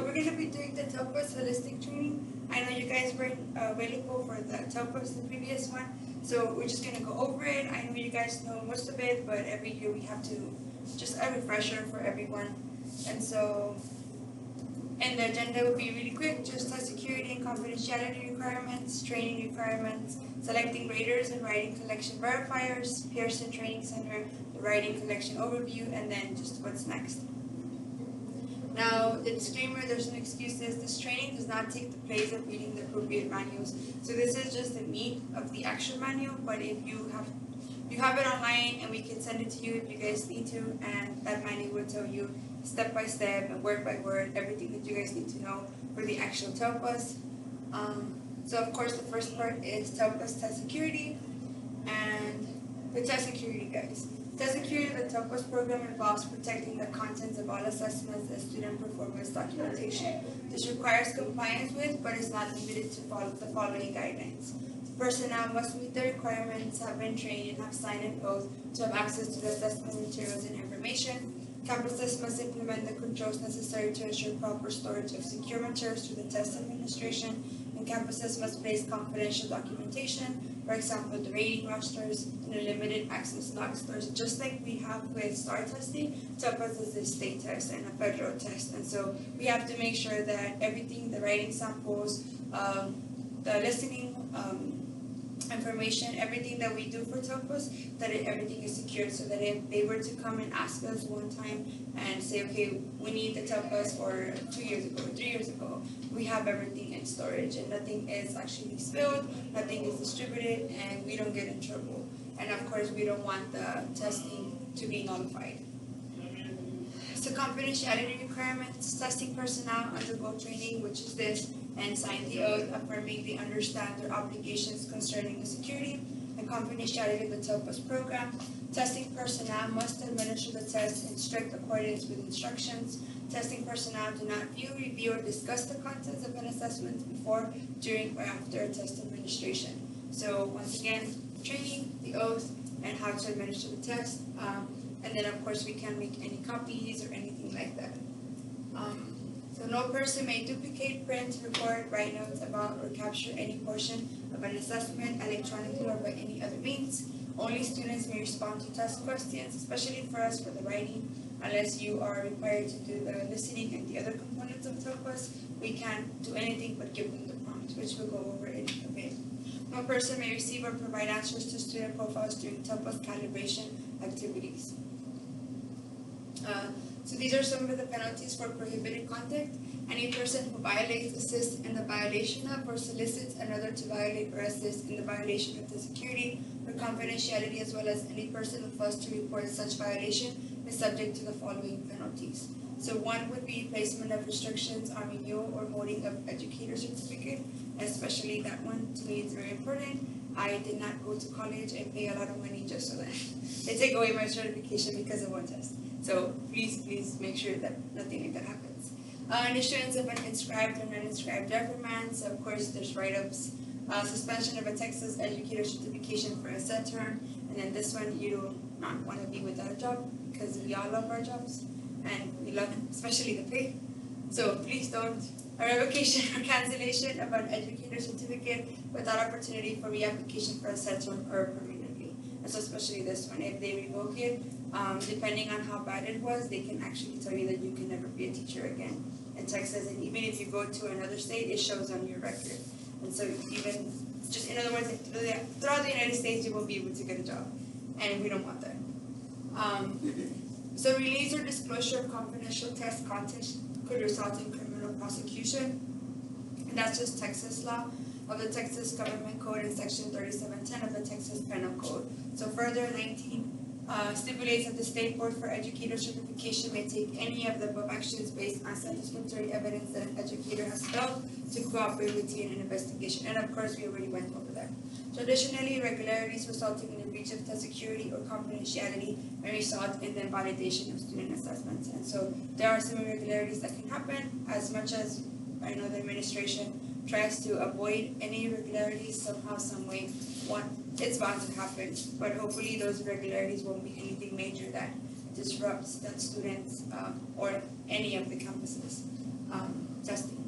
we're going to be doing the TELPAS holistic training. I know you guys weren't available for the TELPAS, the previous one, so we're just going to go over it. I know you guys know most of it, but every year we have to, just a refresher for everyone. And so, and the agenda will be really quick, just security and confidentiality requirements, training requirements, selecting graders and writing collection verifiers, Pearson Training Center, the writing collection overview, and then just what's next. Now, the disclaimer, there's no excuses. This training does not take the place of reading the appropriate manuals. So this is just the meat of the actual manual, but if you have it online and we can send it to you if you guys need to, and that manual will tell you step by step and word by word everything that you guys need to know for the actual TELPAS. So of course the first part is TELPAS test security, and the test security, guys. Test security, the TELPAS program involves protecting the contents of all assessments and student performance documentation. This requires compliance with, but is not limited to, follow the following guidelines. Personnel must meet the requirements, have been trained, and have signed an oath to have access to the assessment materials and information. Campuses must implement the controls necessary to ensure proper storage of secure materials through the test administration, and campuses must place confidential documentation, for example, the rating rosters and the limited access log stores, just like we have with STAR testing. TELPAS is a state test and a federal test, and so we have to make sure that everything, the writing samples, the listening information, everything that we do for TELPAS, that everything is secured, so that if they were to come and ask us one time and say, okay, we need the TELPAS for 2 years ago, 3 years ago, we have everything in storage and nothing is actually spilled, nothing is distributed, and we don't get in trouble. And of course, we don't want the testing to be nullified. So confidentiality requirements, testing personnel undergo training, which is this, and sign the oath affirming they understand their obligations concerning the security and confidentiality of the TELPAS program. Testing personnel must administer the test in strict accordance with instructions. Testing personnel do not view, review, or discuss the contents of an assessment before, during, or after test administration. So once again, training, the oath, and how to administer the test. And then of course we can't make any copies or anything like that. So no person may duplicate, print, record, write notes about, or capture any portion of an assessment electronically or by any other means. Only students may respond to test questions, especially for us for the writing, unless you are required to do the listening and the other components of TELPAS. We can't do anything but give them the prompt, which we'll go over in a bit. No person may receive or provide answers to student profiles during TELPAS calibration activities. So these are some of the penalties for prohibited conduct. Any person who violates, assists in the violation of, or solicits another to violate or assist in the violation of the security or confidentiality, as well as any person who fails to report such violation, is subject to the following penalties. So one would be placement of restrictions on renewal or holding of educator certificate, especially that one to me is very important. I did not go to college and pay a lot of money just so that they take away my certification because of one test. So please make sure that nothing like that happens. An issuance of an inscribed or non-inscribed reprimands. So of course, there's write-ups. Suspension of a Texas educator certification for a set term. And then this one, you do not want to be without a job, because we all love our jobs and we love especially the pay. So please don't. A revocation or cancellation of an educator certificate without opportunity for reapplication for a set term or permanently. And so especially this one, if they revoke it, depending on how bad it was, they can actually tell you that you can never be a teacher again in Texas. And even if you go to another state, it shows on your record. And so even, just in other words, throughout the United States, you won't be able to get a job. And we don't want that. So release or disclosure of confidential test content could result in criminal prosecution. And that's just Texas law of the Texas Government Code in Section 3710 of the Texas Penal Code. So further, 19 stipulates that the State Board for Educator Certification may take any of the above actions based on satisfactory evidence that an educator has failed to cooperate with you in an investigation. And of course, we already went over that. Traditionally, irregularities resulting in a breach of test security or confidentiality may result in the invalidation of student assessments. And so there are some irregularities that can happen. As much as I know the administration tries to avoid any irregularities somehow, some way, it's bound to happen. But hopefully those irregularities won't be anything major that disrupts that students or any of the campuses. testing.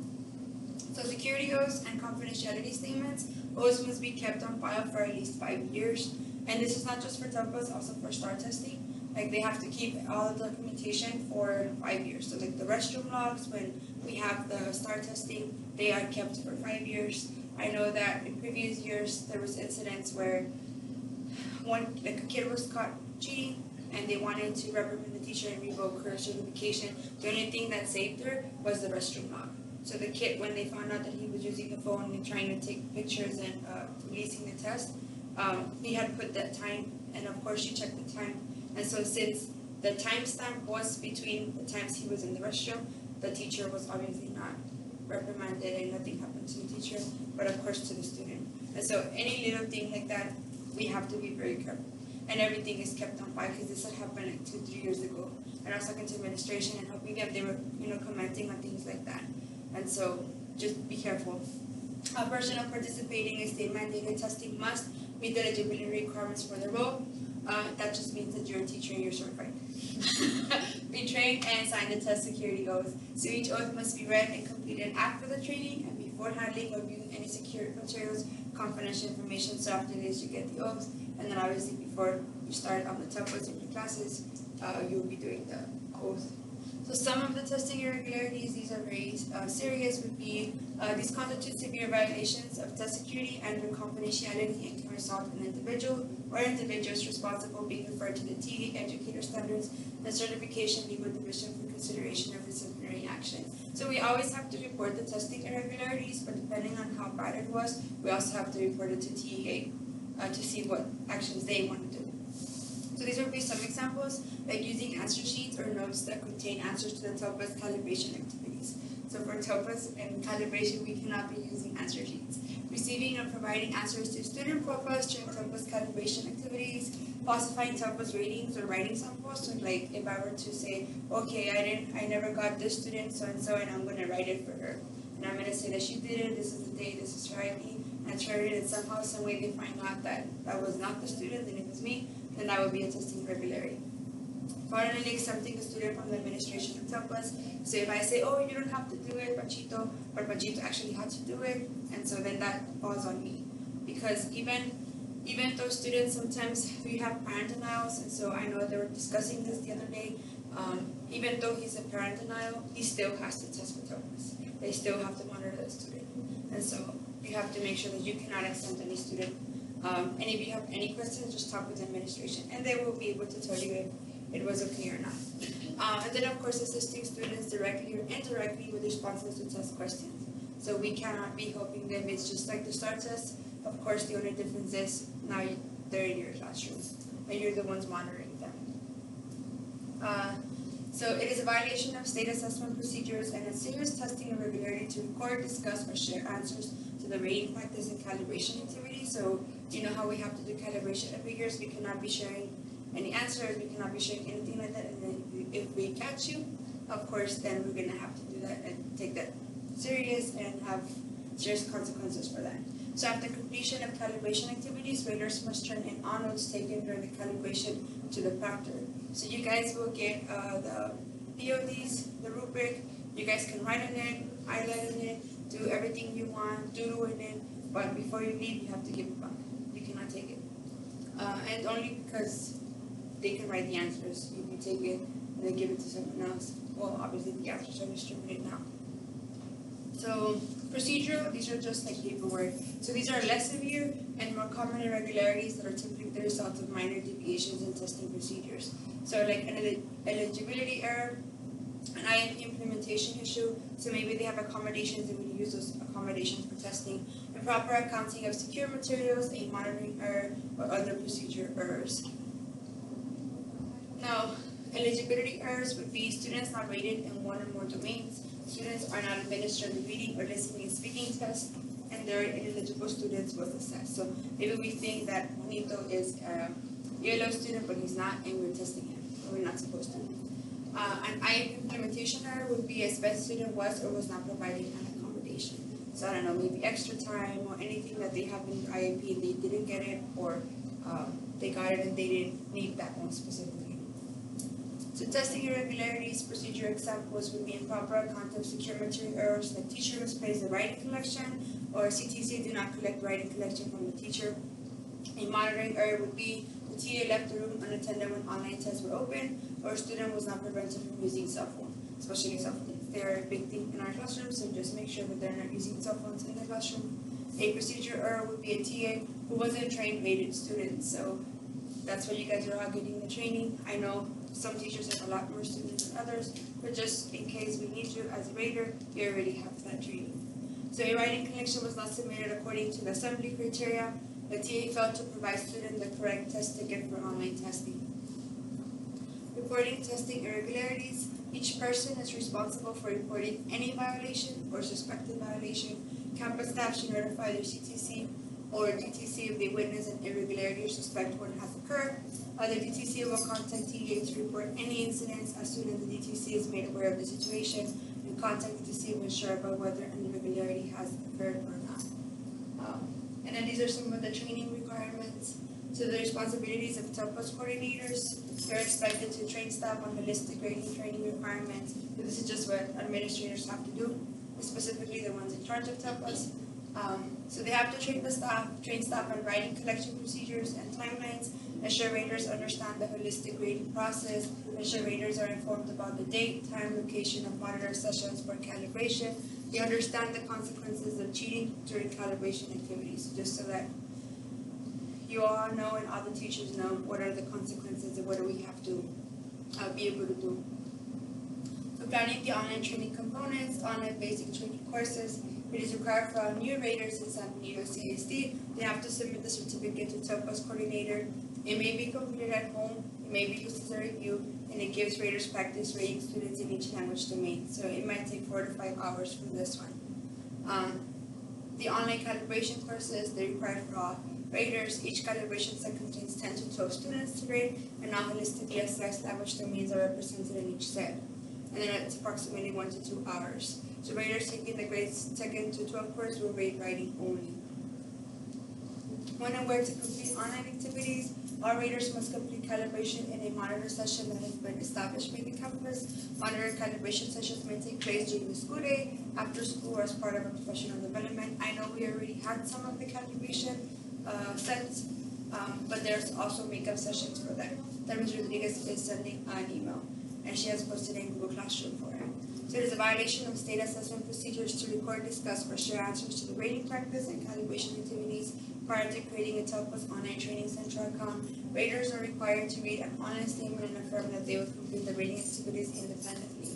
So security oaths and confidentiality statements, oaths must be kept on file for at least 5 years. And this is not just for TELPAs, also for STAR testing. Like they have to keep all the documentation for 5 years. So like the restroom logs, when we have the STAR testing, they are kept for 5 years. I know that in previous years there was incidents where a kid was caught cheating and they wanted to reprimand the teacher and revoke her certification. The only thing that saved her was the restroom log. So the kid, when they found out that he was using the phone and trying to take pictures and releasing the test, he had put that time, and of course she checked the time. And so since the timestamp was between the times he was in the restroom, the teacher was obviously not reprimanded and nothing happened to the teacher, but of course to the student. And so any little thing like that, we have to be very careful. And everything is kept on file because this had happened like 2-3 years ago. And I was talking to administration and helping them. They were, commenting on things like that. And so just be careful. A person participating in state mandated testing must meet the eligibility requirements for the role. That just means that you're a teacher and you're certified. Be trained and sign the test security oath. So each oath must be read and completed after the training and before handling or viewing any security materials, confidential information. So after this, you get the oath, and then obviously before you start on the TELPAs in your classes, you'll be doing the oath. So some of the testing irregularities, these are very serious, would be these constitute severe violations of test security and or confidentiality and can result in an individual or individuals responsible being referred to the TE educator standards and certification legal division for consideration of disciplinary action. So we always have to report the testing irregularities, but depending on how bad it was, we also have to report it to TEA to see what actions they want to do. So these would be some examples, like using answer sheets or notes that contain answers to the TELPA's calibration activities. So for TELPA's and calibration, we cannot be using answer sheets. Receiving and providing answers to student profiles during TELPA's calibration activities, falsifying TELPA's ratings or writing samples. So like if I were to say, okay, I never got this student so-and-so and I'm going to write it for her. And I'm going to say that she did it, this is the day, this is her ID, and I tried it, and somehow, some way they find out that that was not the student and it was me, then that would be a testing irregularity. Finally, accepting a student from the administration of TELPAs. So if I say, oh, you don't have to do it, Panchito, but Panchito actually had to do it, and so then that falls on me. Because even those students, sometimes we have parent denials, and so I know they were discussing this the other day. Even though he's a parent denial, he still has to test for TELPAs. They still have to monitor the student. And so you have to make sure that you cannot exempt any student. And if you have any questions, just talk with the administration, and they will be able to tell you if it was okay or not. And then, of course, assisting students directly or indirectly with responses to test questions. So we cannot be helping them. It's just like the STAR test. Of course, the only difference is now they're in your classroom, and you're the ones monitoring them. So it is a violation of state assessment procedures and a serious testing irregularity to record, discuss, or share answers to the rating practice and calibration activities. So you know how we have to do calibration every year, so we cannot be sharing any answers, we cannot be sharing anything like that. And then if we catch you, of course, then we're going to have to do that and take that serious and have serious consequences for that. So after completion of calibration activities, raters must turn in all notes taken during the calibration to the proctor. So you guys will get the PODs, the rubric. You guys can write on it, highlight on it, do everything you want, doodle in it, but before you leave, you have to give it back. You cannot take it. And only because they can write the answers, if you take it and then give it to someone else, well, obviously the answers are distributed now. So procedural, these are just like paperwork. So these are less severe and more common irregularities that are typically the result of minor deviations in testing procedures. So like an eligibility error, an IMP implementation issue, so maybe they have accommodations and we use those accommodations for testing, improper accounting of secure materials, a monitoring error, or other procedure errors. Now, eligibility errors would be students not rated in one or more domains, students are not administered the reading or listening and speaking test, and their ineligible students was assessed. So maybe we think that Juanito is a yellow student, but he's not, and we're testing him, or we're not supposed to. An IEP implementation error would be a special student was or was not providing an accommodation. So I don't know, maybe extra time or anything that they have in IEP and they didn't get it, or they got it and they didn't need that one specifically. So testing irregularities, procedure examples would be improper content secure material errors like teacher misplays the writing collection or CTC do not collect writing collection from the teacher. A monitoring error would be the TA left the room unattended when online tests were open or a student was not prevented from using cell phone, especially cell phones. They are a big thing in our classroom, so just make sure that they're not using cell phones in the classroom. A procedure error would be a TA who wasn't trained rated student, so that's why you guys are all getting the training. I know some teachers have a lot more students than others, but just in case we need you as a rater, you already have that training. So a writing collection was not submitted according to the assembly criteria. The TA failed to provide student the correct test ticket for online testing. Reporting testing irregularities. Each person is responsible for reporting any violation or suspected violation. Campus staff should notify their CTC or DTC if they witness an irregularity or suspect one has occurred. The DTC will contact TA to report any incidents as soon as the DTC is made aware of the situation and contact DTC to ensure about whether an irregularity has occurred or not. And then these are some of the training requirements. So the responsibilities of TELPAS coordinators. They're expected to train staff on holistic grading training requirements. So this is just what administrators have to do, specifically the ones in charge of TELPAS. So they have to train staff on writing collection procedures and timelines, ensure raters understand the holistic grading process, ensure raters are informed about the date, time, location of monitor sessions for calibration. They understand the consequences of cheating during calibration activities, just so that you all know and all the teachers know what are the consequences and what do we have to be able to do. So planning the online training components, online basic training courses. It is required for all new raters in San Benito CSD. They have to submit the certificate to TELPAS coordinator. It may be completed at home, it may be used as a review, and it gives raters practice rating students in each language domain. So it might take 4 to 5 hours for this one. The online calibration courses, they're required for all raters. Each calibration set contains 10 to 12 students to rate, and all holistically assessed language domains are represented in each set. And then it's approximately 1 to 2 hours. So raters taking the grades 2nd to 12th course will rate writing only. When and where to complete online activities, all raters must complete calibration in a monitor session that has been established by the campus. Monitor calibration sessions may take place during the school day, after school, or as part of a professional development. I know we already had some of the calibration sets, but there's also makeup sessions for that. Ms. Rodriguez is sending an email, and she has posted in Google Classroom for it. So it is a violation of state assessment procedures to record, discuss, or share answers to the rating practice and calibration activities prior to creating a TELPAS online training center account. Raters are required to read an online statement and affirm that they will complete the rating activities independently.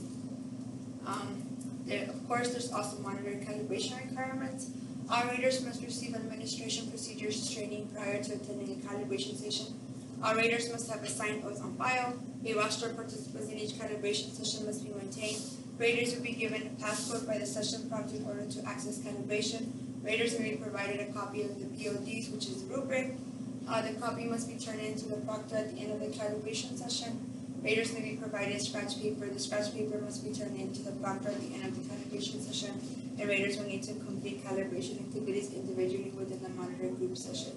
Of course, there's also monitoring calibration requirements. All raters must receive administration procedures training prior to attending a calibration session. All raters must have a signed oath on file. A roster of participants in each calibration session must be maintained. Raters will be given a passcode by the session prompt in order to access calibration. Raters will be provided a copy of the PODs, which is the rubric. The copy must be turned in to the proctor at the end of the calibration session. Raters may be provided a scratch paper. The scratch paper must be turned in to the proctor at the end of the calibration session. And raters will need to complete calibration activities individually within the monitor group session.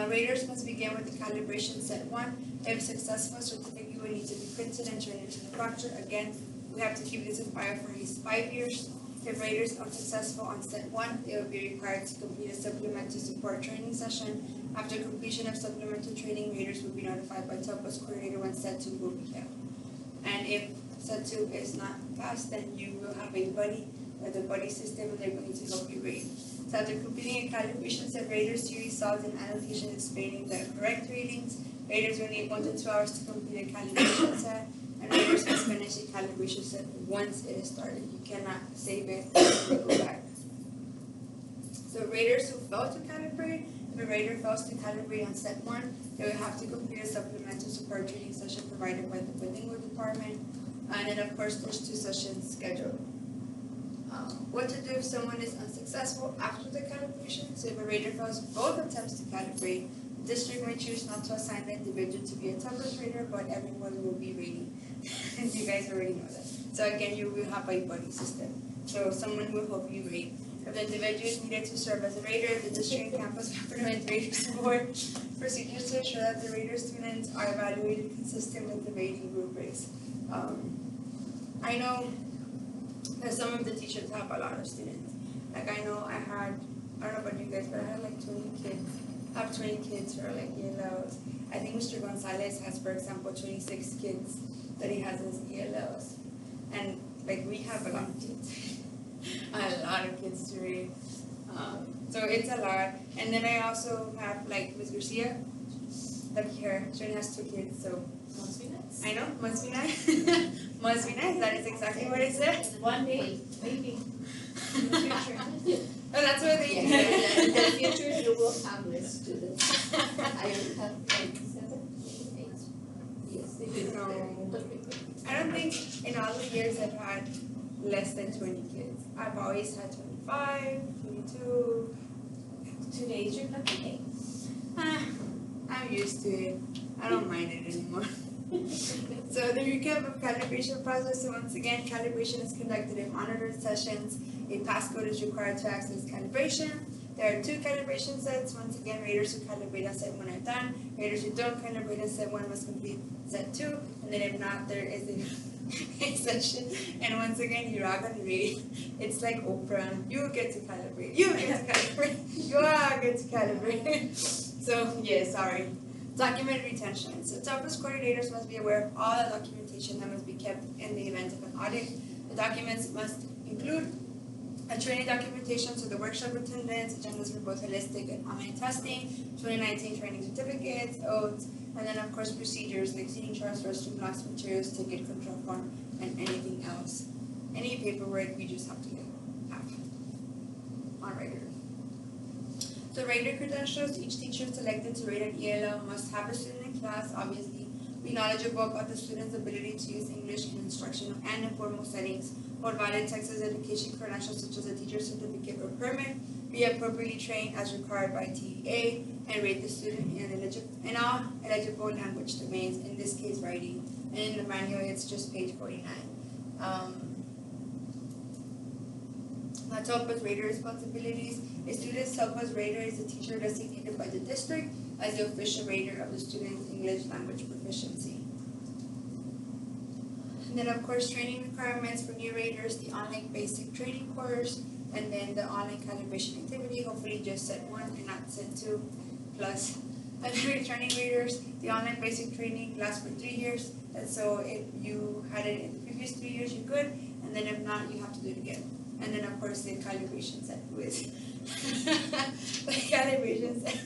Raters must begin with the calibration set 1. If successful, certificate will need to be printed and turned into the proctor. Again, we have to keep this in file for at least 5 years. If raters are unsuccessful on set 1, they will be required to complete a supplemental support training session. After completion of supplemental training, raters will be notified by TELPAS coordinator when set 2 will be held. And if set 2 is not passed, then you will have a buddy or the buddy system, and they're going to help you rate. So after completing a calibration set, raters to results and annotation explaining the correct ratings. Raters will need 1 to 2 hours to complete a calibration set, and raters must finish a calibration set once it is started. You cannot save it and go back. So raters who fail to calibrate, if a rater fails to calibrate on set 1, they will have to complete a supplemental support training session provided by the bilingual department. And then of course there's 2 sessions scheduled. What to do if someone is unsuccessful after the calibration? So if a rater fails both attempts to calibrate, the district may choose not to assign the individual to be a TELPAS rater, but everyone will be rating. You guys already know that. So again, you will have a buddy system. So someone will help you rate. If the individual is needed to serve as a rater, the district and campus implement rater support procedures to ensure that the rater students are evaluated consistent with the rating rubrics. I know that some of the teachers have a lot of students. Like I know I don't know about you guys, but I had like 20 kids. I have 20 kids who are like ELLs. I think Mr. Gonzalez has, for example, 26 kids that he has as ELLs. And like we have a lot of kids. A lot of kids to read. So it's a lot. And then I also have like Ms. Garcia. Look here, she only has 2 kids, so Must be nice. I know, must be nice. Must be nice, that is exactly what it said. One day, maybe. In the future. Oh, that's what they do. In the future, you will have less students. I only have like 7, 8. Yes, they do. No. I don't think in all the years I've had less than 20 kids. I've always had 25, 22. Today's your lucky day. I'm used to it. I don't mind it anymore. So the recap of calibration process. So once again, calibration is conducted in monitored sessions. A passcode is required to access calibration. There are 2 calibration sets. Once again, raters who calibrate at set 1 are done. Raters who don't calibrate at set 1 must complete set 2. And then if not, there is a session. And once again, you're all gonna rate. It's like Oprah. You get to calibrate. You get to calibrate. You all get to calibrate. So yeah, sorry. Document retention. So TOPUS coordinators must be aware of all the documentation that must be kept in the event of an audit. The documents must include a training documentation, so the workshop attendance, agendas for both holistic and online testing, 2019 training certificates, oaths, and then of course procedures like seating charts, restroom blocks, materials, ticket control form, and anything else. Any paperwork we just have to have on regular. So rater credentials, each teacher selected to rate an ELL must have a student in class, obviously, be knowledgeable about the student's ability to use English in instructional and informal settings, hold valid Texas education credentials such as a teacher's certificate or permit, be appropriately trained as required by TEA, and rate the student in all eligible language domains, in this case writing. And in the manual, it's just page 49. Now, TOPUS rater responsibilities. A student's TOPUS rater is a teacher designated by the district as the official rater of the student's English language proficiency. And then, of course, training requirements for new raters, the online basic training course, and then the online calibration activity, hopefully just set 1 and not set 2, plus. And then returning raters, the online basic training lasts for 3 years, and so if you had it in the previous 3 years, you're good, and then if not, you have to do it again. And then, of course, the calibration set quiz. The calibration set.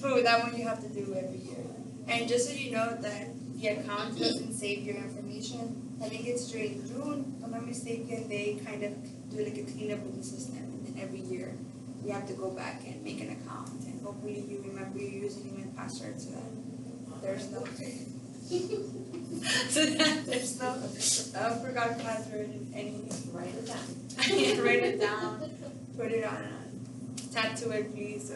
Oh, that one you have to do every year. And just so you know that the account doesn't save your information, I think it's during June, if I'm not mistaken, they kind of do like a cleanup of the system. And then every year, you have to go back and make an account. And hopefully you remember your username and password so that there's no... so that there's no forgot password in any. Write it down. Write it down. Put it on a tattoo it, please.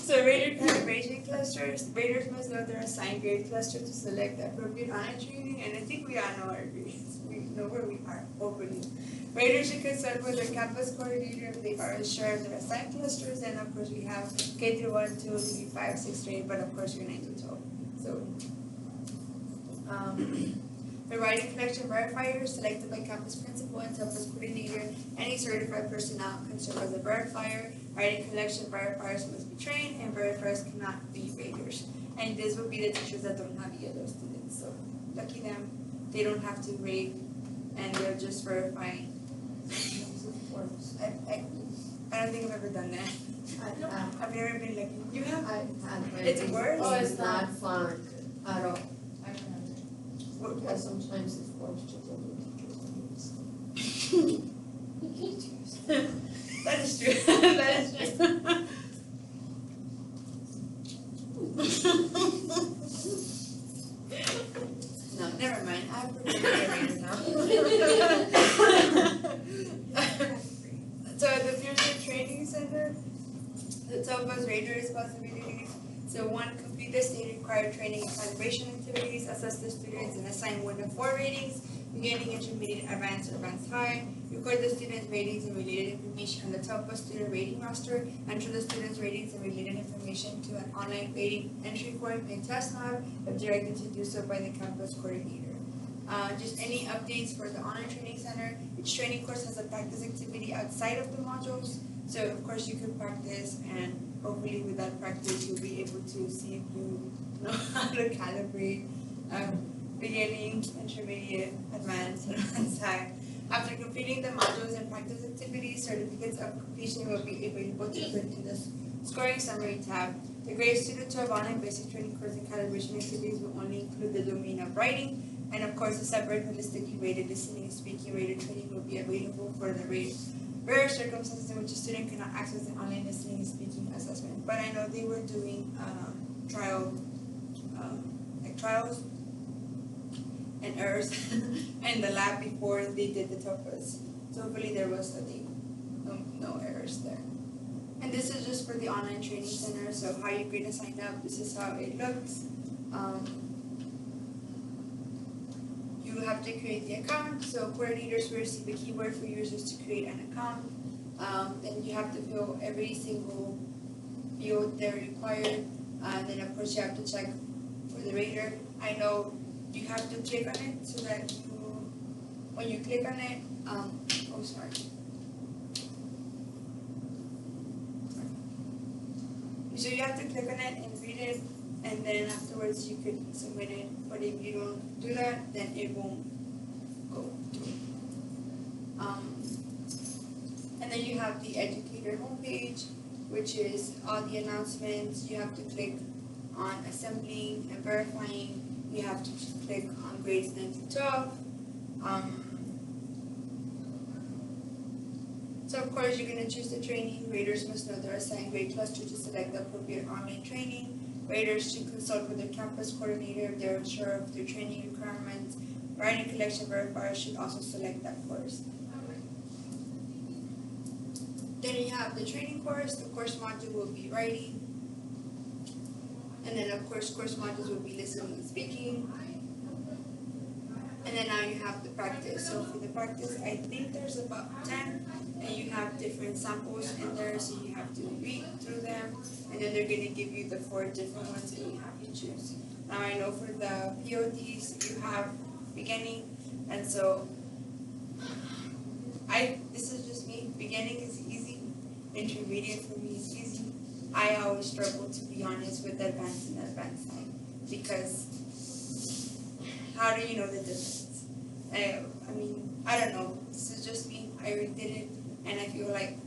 So rater calibration clusters. Raters must know their assigned grade cluster to select the appropriate online training, and I think we all know our grades. We know where we are, hopefully. Raters should consult with their campus coordinator if they are unsure of their assigned clusters, and of course we have K through 1, 2, 3, 5, 6, 8, but of course you're 9 to 12. So the writing collection verifier selected by campus principal and TOPUS coordinator. Any certified personnel can serve as a verifier. Writing collection verifiers must be trained, and verifiers cannot be raters. And this will be the teachers that don't have ELO students. So lucky them, they don't have to rate, and they'll just verify. I don't think I've ever done that. I've never been lucky. You have? It's worse. Oh, it's not fun at all. I remember. Because sometimes it's forced to do teachers. That is true. That is true. No, never mind. I have to read now. So the Future Training Center, the TOPUS rater responsibilities. So 1, complete the state required training and calibration activities, assess the students and assign 1 to 4 ratings. beginning, intermediate, advanced, or advanced high. Record the students' ratings and related information on the TOPA student rating roster. Enter the students' ratings and related information to an online rating entry form and test lab if directed to do so by the campus coordinator. Just any updates for the online training center. Each training course has a practice activity outside of the modules. So of course you can practice, and hopefully with that practice you'll be able to see if you know how to calibrate beginning, intermediate, advanced, and advanced high. After completing the modules and practice activities, certificates of completion will be available to print in the scoring summary tab. The grades suited to a online basic training course and calibration activities will only include the domain of writing, and of course a separate holistically rated listening and speaking rated training will be available for the rare circumstances in which a student cannot access the online listening and speaking assessment. But I know they were doing trials and errors in the lab before they did the TOPAs. So hopefully there was no errors there. And this is just for the online training center, so how you're going to sign up, this is how it looks. You have to create the account, so coordinators will receive a keyword for users to create an account. Then you have to fill every single field they're required, and then of course you have to check for the rater. I know you have to click on it so that when you click on it, So you have to click on it and read it, and then afterwards you could submit it. But if you don't do that, then it won't go through. And then you have the educator homepage, which is all the announcements. You have to click on assembling and verifying. You have to click on grades 9 to 12. So of course you're going to choose the training. Raters must know their assigned grade cluster to select the appropriate online training. Raters should consult with their campus coordinator if they're unsure of their training requirements. Writing collection verifiers should also select that course. Then you have the training course. The course module will be writing. And then of course course modules will be listening and speaking. And then now you have the practice. So for the practice, I think there's about 10, and you have different samples in there, so you have to read through them, and then they're going to give you the 4 different ones and you have to choose. Now I know for the PODs you have beginning, and so this is just me. Beginning is easy, intermediate for me is easy. I always struggle, to be honest, with advanced and advanced side, because how do you know the difference? I mean, I don't know. This is just me. I already did it, and I feel like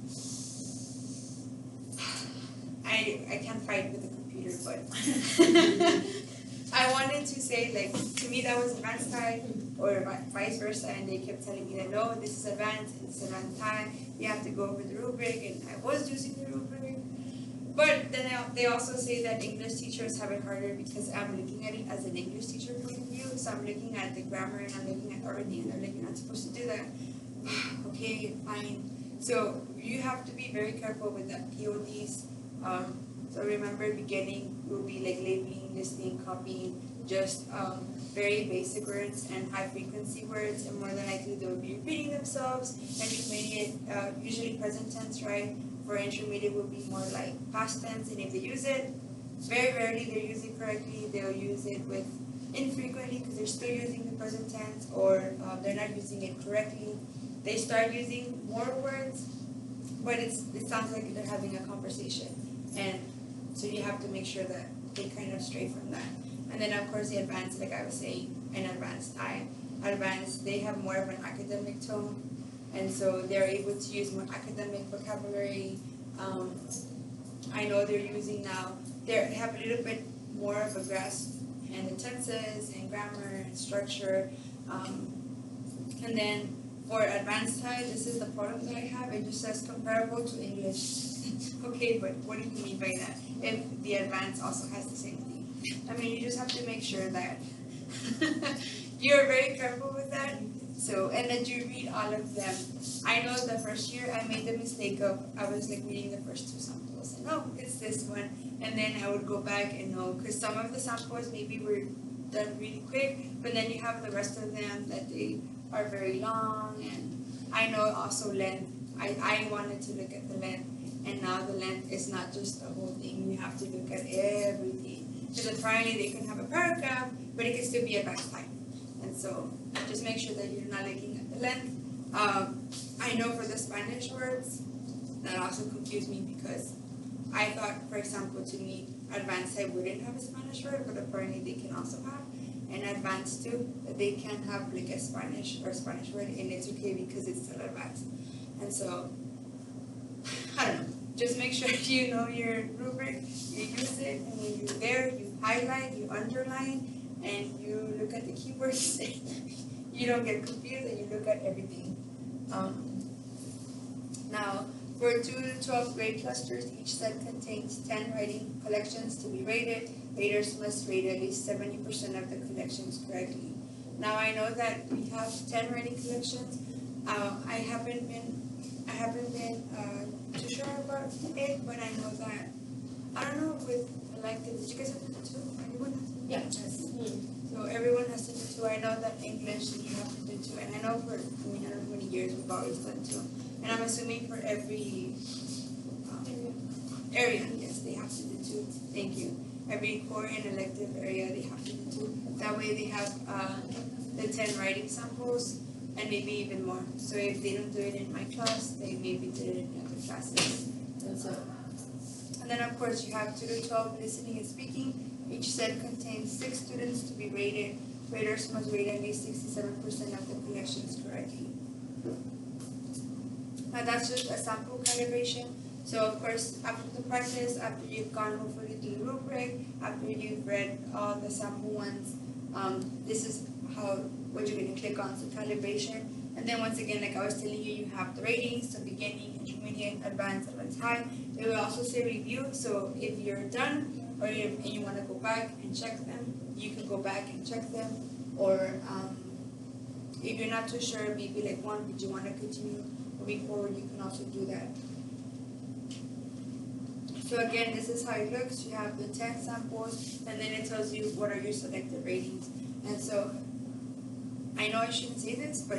I can't fight with the computer, but I wanted to say, like, to me that was advanced side, or vice versa, and they kept telling me that no, this is advanced, and this is advanced high. You have to go over the rubric, and I was using the rubric. But then they also say that English teachers have it harder because I'm looking at it as an English teacher point of view. So I'm looking at the grammar and I'm looking at everything, and they're like, you're not supposed to do that. Okay, fine. So you have to be very careful with the PODs. So remember, beginning will be like labeling, listening, copying, just very basic words and high frequency words, and more than likely they will be repeating themselves. Intermediate, usually present tense, right? For intermediate will be more like past tense, and if they use it, very rarely they're using correctly. They'll use it with infrequently because they're still using the present tense, or they're not using it correctly. They start using more words, but it sounds like they're having a conversation, and so you have to make sure that they kind of stray from that. And then of course the advanced, like I was saying, and advanced they have more of an academic tone. And so they're able to use more academic vocabulary. I know they're using now, they have a little bit more of a grasp in the tenses and grammar and structure. And then for advanced side, this is the problem that I have. It just says comparable to English. Okay, but what do you mean by that? If the advanced also has the same thing. I mean, you just have to make sure that you're very careful with that. So, and that you read all of them. I know the first year I made the mistake of, I was like reading the first 2 samples, and oh, it's this one. And then I would go back and know, because some of the samples maybe were done really quick, but then you have the rest of them that they are very long, and I know also length. I wanted to look at the length, and now the length is not just the whole thing. You have to look at everything. Because apparently they can have a paragraph, but it can still be a backslide. And so just make sure that you're not looking at the length. I know for the Spanish words, that also confused me because I thought, for example, to me, advanced I wouldn't have a Spanish word, but apparently they can also have. And advanced too, that they can have like a Spanish word, and it's okay because it's still advanced. And so, I don't know. Just make sure you know your rubric, you use it, and when you're there, you highlight, you underline, and you look at the keywords. You don't get confused, and you look at everything. Now, for 2 to 12 grade clusters, each set contains 10 writing collections to be rated. Raters must rate at least 70% of the collections correctly. Now, I know that we have 10 writing collections. I haven't been too sure about it, but I know that, I don't know, with elective, did you guys have to do 2? Everyone has to do 2? Yeah. Yes. So everyone has to do 2. I know that English, you have to do 2, and I know I don't know how many years we've always done 2. And I'm assuming for every area, yes, they have to do 2. Thank you. Every core and elective area, they have to do 2. That way they have the 10 writing samples, and maybe even more. So if they don't do it in my class, they maybe did it in other classes. And then of course you have 2 to 12 listening and speaking. Each set contains 6 students to be rated. Raters must rate at least 67% of the collections correctly. Now that's just a sample calibration. So of course, after the practice, after you've gone hopefully through the rubric, after you've read all the sample ones, this is what you're going to click on, so calibration. And then once again, like I was telling you, you have the ratings, so beginning, intermediate, advanced, high. It will also say review, so if you're done or and you want to go back and check them, you can go back and check them. Or if you're not too sure, maybe like one, but you want to continue moving forward, you can also do that. So again, this is how it looks. You have the 10 samples, and then it tells you what are your selected ratings. And so, I know I shouldn't say this, but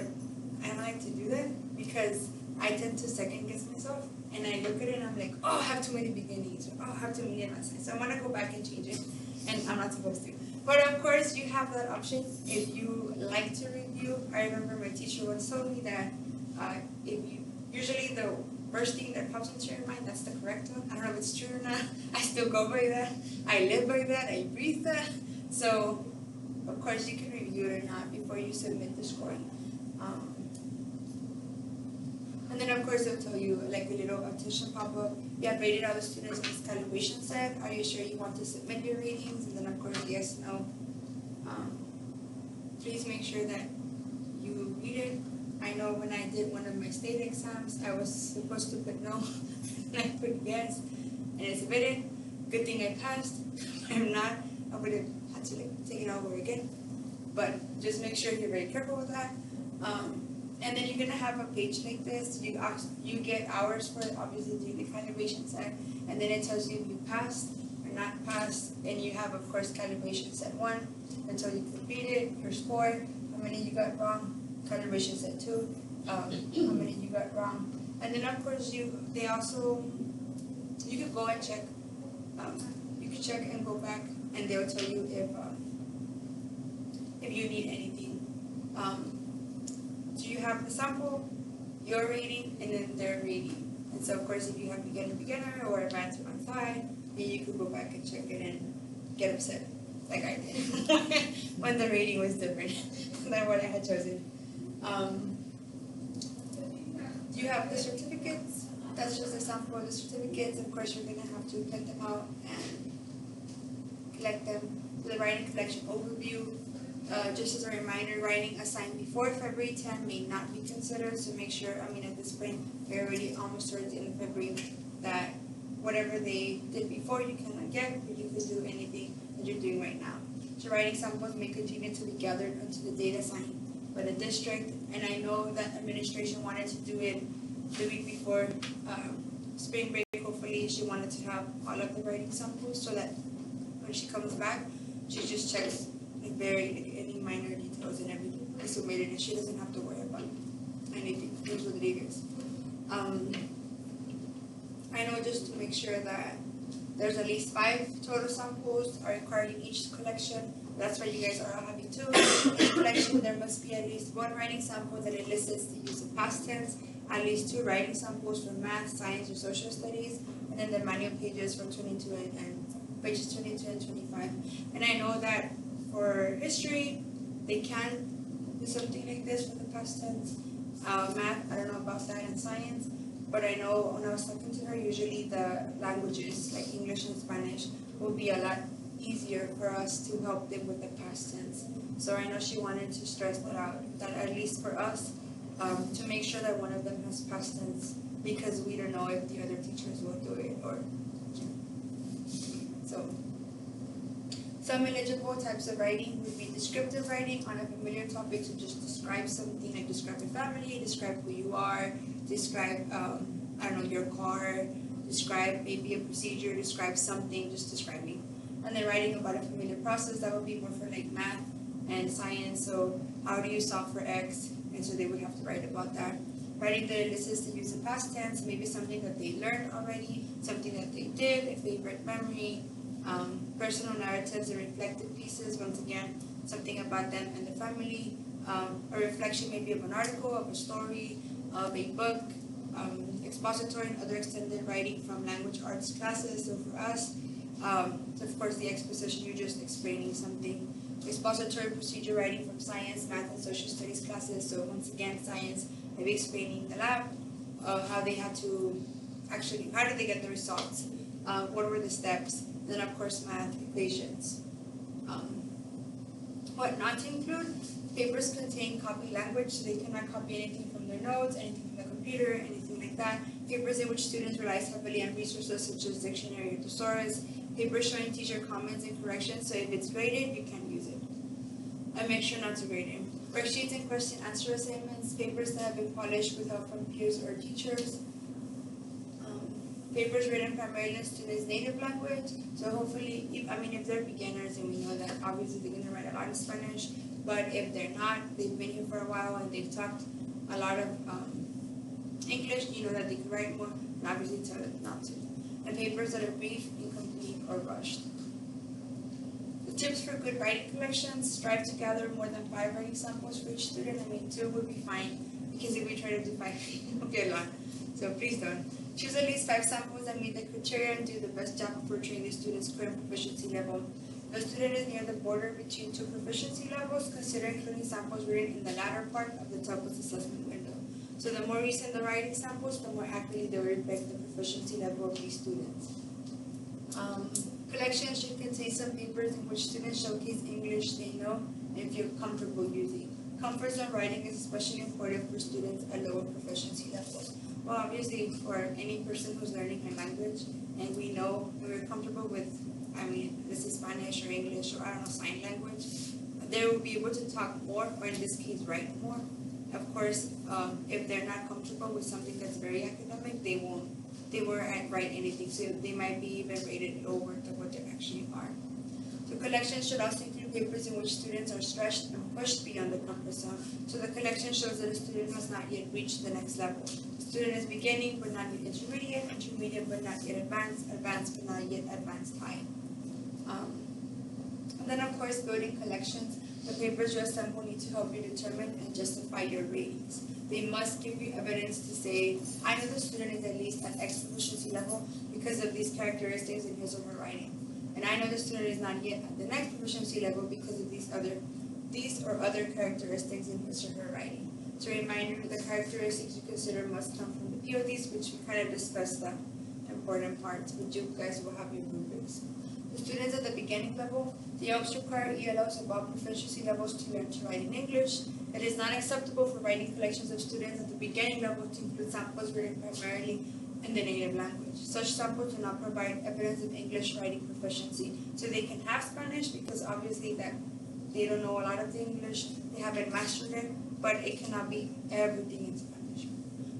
I don't like to do that because I tend to second guess myself, and I look at it and I'm like, oh, I have too many beginnings, or oh, I have too many advanced. So I'm gonna go back and change it, and I'm not supposed to. But of course, you have that option if you like to review. I remember my teacher once told me that usually the first thing that pops into your mind, that's the correct one. I don't know if it's true or not. I still go by that. I live by that. I breathe that. So, of course, you can review it or not before you submit the scoring. And then, of course, they'll tell you, like a little attention pop-up. You have rated all the students in this calibration set. Are you sure you want to submit your ratings? And then, of course, yes, no. Please make sure that you read it. I know when I did one of my state exams, I was supposed to put no, and I put yes, and I submitted. Good thing I passed. I'm not, I would have had to take it over again. But just make sure you're very careful with that. And then you're gonna have a page like this. You get hours for obviously doing the calibration set, and then it tells you if you passed or not passed, and you have of course calibration set 1 until you complete it, your score, how many you got wrong. Calibration set 2, how many you got wrong, and then of course you could go and check. You can check and go back, and they'll tell you if you need anything. So you have the sample, your rating, and then their rating. And so of course, if you have beginner or advanced or high, then you could go back and check it and get upset, like I did, when the rating was different than what I had chosen. You have the certificates. That's just a sample of the certificates. Of course, you're going to have to print them out and collect them. The writing collection overview. Just as a reminder, writing assigned before February 10 may not be considered. So make sure, at this point, we're already almost towards the end of February, that whatever they did before you cannot get, but you can do anything that you're doing right now. So writing samples may continue to be gathered until the date assigned by the district, and I know that administration wanted to do it the week before spring break. Hopefully she wanted to have all of the writing samples so that when she comes back, she just checks any minor details and everything. is submitted and she doesn't have to worry about anything. Ms. Rodriguez. I know just to make sure that there's at least 5 total samples are required in each collection. That's why you guys are all having 2. In each collection, there must be at least 1 writing sample that elicits the use of past tense, at least 2 writing samples for math, science, or social studies, and then the manual pages from 22 and pages 22 and 25. And I know that for history, they can do something like this for the past tense. Math, I don't know about that, and science. But I know when I was talking to her, usually the languages like English and Spanish will be a lot easier for us to help them with the past tense. So I know she wanted to stress that out, that at least for us, to make sure that one of them has past tense, because we don't know if the other teachers will do it or. So, some eligible types of writing would be descriptive writing on a familiar topic to just describe something, like describe your family, describe who you are, describe, I don't know, your car, describe maybe a procedure, describe something, just describing. And then writing about a familiar process, that would be more for like math and science. So how do you solve for X? And so they would have to write about that. Writing that elicits the use of past tense, maybe something that they learned already, something that they did, a favorite memory, personal narratives and reflective pieces, once again, something about them and the family, a reflection maybe of an article, of a story, of a book, expository and other extended writing from language arts classes. So for us, of course, the exposition, you're just explaining something. Expository procedure writing from science, math, and social studies classes. So once again, science, maybe explaining the lab, how they had to actually, how did they get the results? What were the steps? Then of course, math, equations. What not to include? Papers contain copy language, so they cannot copy anything from their notes, anything from the computer, anything like that. Papers in which students rely heavily on resources such as dictionary or thesaurus. Papers showing teacher comments and corrections, so if it's graded, you can use it. And make sure not to grade it. Worksheets and question answer assignments, papers that have been polished with help from peers or teachers. Papers written primarily in students' native language, so hopefully, if they're beginners, and we know that obviously they're going to write a lot of Spanish, but if they're not, they've been here for a while and they've talked a lot of English, you know that they can write more, and obviously tell them not to. And papers that are brief, incomplete, or rushed. The tips for good writing collections: strive to gather more than 5 writing samples for each student. 2 would be fine, because if we try to do 5, we'll get a lot. So please don't. Choose at least 5 samples that meet the criteria and do the best job of portraying the student's current proficiency level. If the student is near the border between 2 proficiency levels, consider including samples written in the latter part of the TOEFL assessment window. So the more recent the writing samples, the more accurately they will reflect the proficiency level of these students. Collections should contain some papers in which students showcase English they know and feel comfortable using. Comfort zone writing is especially important for students at lower proficiency levels. Well, obviously, for any person who's learning a language, and we know we're comfortable with, this is Spanish or English or sign language, they will be able to talk more, or in this case, write more. Of course, if they're not comfortable with something that's very academic, they won't write anything, so they might be even rated lower than what they actually are. So collections should also include papers in which students are stretched and pushed beyond the comfort zone. So the collection shows that a student has not yet reached the next level. The student is beginning but not yet intermediate, intermediate but not yet advanced, advanced but not yet advanced high. And then of course, building collections. The papers you assemble need to help you determine and justify your ratings. They must give you evidence to say, I know the student is at least at X proficiency level because of these characteristics in his or her writing. And I know the student is not yet at the next proficiency level because of these or other characteristics in his or her writing. So a reminder, the characteristics you consider must come from the PODs, which we kind of discussed the important parts, but you guys will have your rubrics. The students at the beginning level, the OPS require ELOs above proficiency levels to learn to write in English. It is not acceptable for writing collections of students at the beginning level to include samples written primarily in the native language. Such samples do not provide evidence of English writing proficiency. So they can have Spanish because obviously that they don't know a lot of the English, they haven't mastered it, but it cannot be everything in Spanish.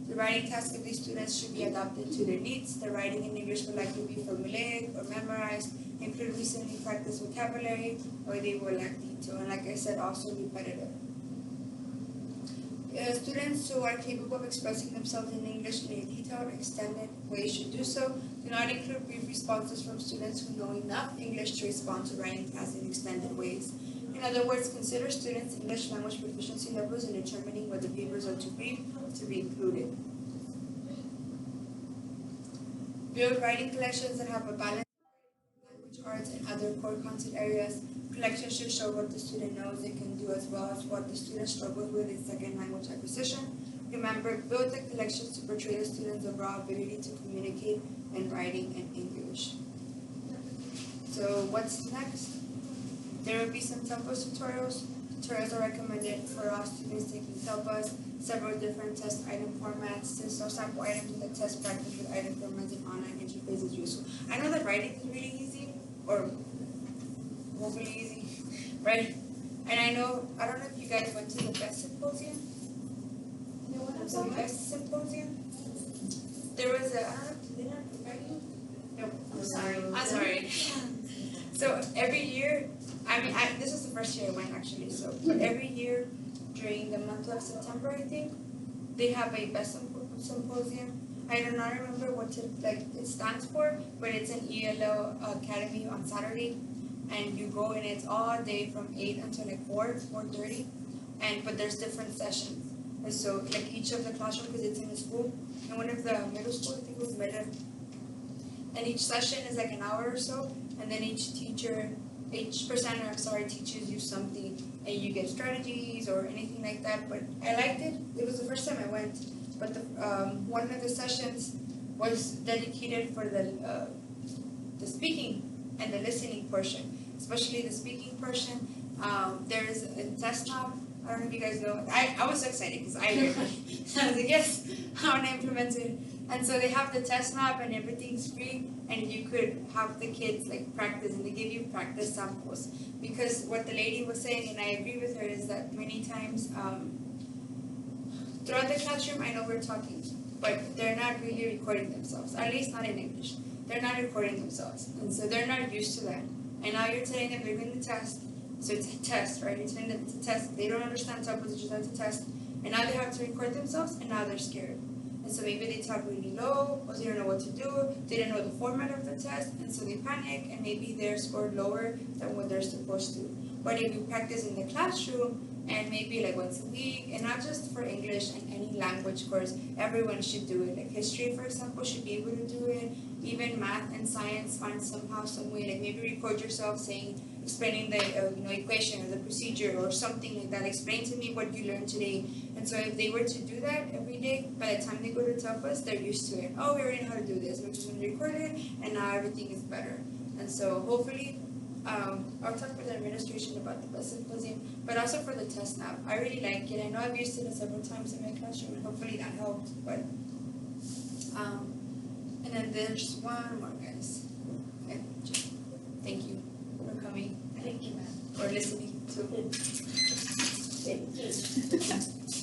The writing tasks of these students should be adapted to their needs. The writing in English will likely be formulaic or memorized, include recently practiced vocabulary, or they will lack detail. And like I said, also repetitive. Students who are capable of expressing themselves in English in a detailed, extended way should do so. Do not include brief responses from students who know enough English to respond to writing tasks in extended ways. In other words, consider students' English language proficiency levels in determining whether papers are too brief to be included. Build writing collections that have a balance of language arts and other core content areas. Collections should show what the student knows and can do as well as what the student struggles with in second language acquisition. Remember, build the collections to portray the student's overall ability to communicate in writing and English. So what's next? There will be some Tempos tutorials. Tutorials are recommended for all students taking Tempos, several different test item formats. Since no sample items in the test, practice with item formats and online interface is useful. I know that writing is really easy, or hopefully easy, right? And I don't know if you guys went to the best symposium. The best symposium. There was I don't know, did they not prepare you? No, I'm sorry. I'm sorry. So every year, this is the first year I went actually, but every year during the month of September, I think, they have a best symposium. I do not remember what it stands for, but it's an ELO Academy on Saturday, and you go and it's all day from 8 until 4:30, but there's different sessions. And so each of the classroom, because it's in the school, and one of the middle school, I think it was middle, and each session is an hour or so, and then each presenter teaches you something, and you get strategies or anything like that. But I liked it. It was the first time I went, but one of the sessions was dedicated for the speaking and the listening portion, especially the speaking portion. There's a test knob. I don't know if you guys know. I was so excited because I learned it. So I was like, yes, I want to implement it. And so they have the test map and everything's free, and you could have the kids practice, and they give you practice samples. Because what the lady was saying, and I agree with her, is that many times throughout the classroom, I know we're talking, but they're not really recording themselves, at least not in English. They're not recording themselves, and so they're not used to that. And now you're telling them they're doing the test, so it's a test, right? You're telling them it's a test. They don't understand Tempos, it's just a test, and now they have to record themselves, and now they're scared. And so maybe they talk really low, or they don't know what to do, they don't know the format of the test, and so they panic, and maybe they're scored lower than what they're supposed to. But if you practice in the classroom, and maybe once a week, and not just for English and any language course, everyone should do it. History, for example, should be able to do it. Even math and science, find somehow, some way, maybe record yourself explaining the equation or the procedure or something like that. Explain to me what you learned today. And so if they were to do that every day, by the time they go to Tempos, they're used to it. Oh, we already know how to do this. We're just going to record it, and now everything is better. And so hopefully, I'll talk with the administration about the best symposium, but also for the test now. I really like it. I know I've used it several times in my classroom, and hopefully that helped. But and then there's one more, guys. Okay, thank you for coming. Thank you, ma'am. Or listening to. Thank you.